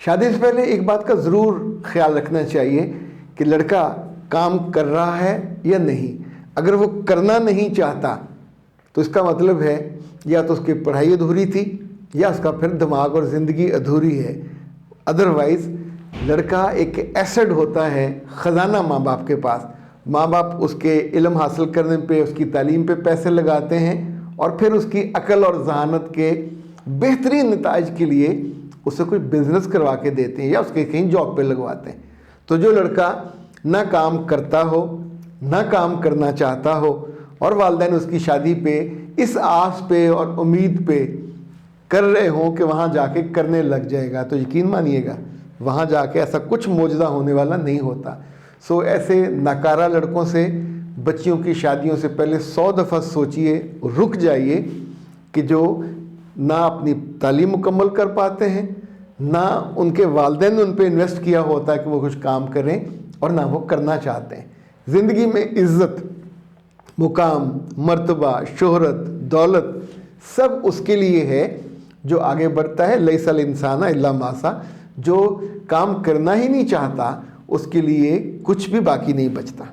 शादी से पहले एक बात का ज़रूर ख्याल रखना चाहिए कि लड़का काम कर रहा है या नहीं। अगर वो करना नहीं चाहता तो इसका मतलब है या तो उसकी पढ़ाई अधूरी थी या उसका फिर दिमाग और ज़िंदगी अधूरी है। अदरवाइज़ लड़का एक एसेट होता है, ख़जाना माँ बाप के पास। माँ बाप उसके इल्म हासिल करने पे, उसकी तालीम पे पैसे लगाते हैं और फिर उसकी अकल और जहानत के बेहतरीन नताइज के लिए उसे कोई बिज़नेस करवा के देते हैं या उसके कहीं जॉब पे लगवाते हैं। तो जो लड़का ना काम करता हो, ना काम करना चाहता हो और वालिदैन उसकी शादी पे इस आस पे और उम्मीद पे कर रहे हों कि वहाँ जाके करने लग जाएगा, तो यकीन मानिएगा वहाँ जाके ऐसा कुछ मौजज़ा होने वाला नहीं होता। सो ऐसे नाकारा लड़कों से, बच्चियों की शादियों से पहले 100 दफ़ा सोचिए, रुक जाइए कि जो ना अपनी तालीम मुकम्मल कर पाते हैं, ना उनके वालिदैन ने उन पर इन्वेस्ट किया होता है कि वो कुछ काम करें और ना वो करना चाहते हैं। ज़िंदगी में इज़्ज़त, मुकाम, मर्तबा, शोहरत, दौलत सब उसके लिए है जो आगे बढ़ता है। लैसल इंसाना इल्ला मासा, जो काम करना ही नहीं चाहता उसके लिए कुछ भी बाकी नहीं बचता।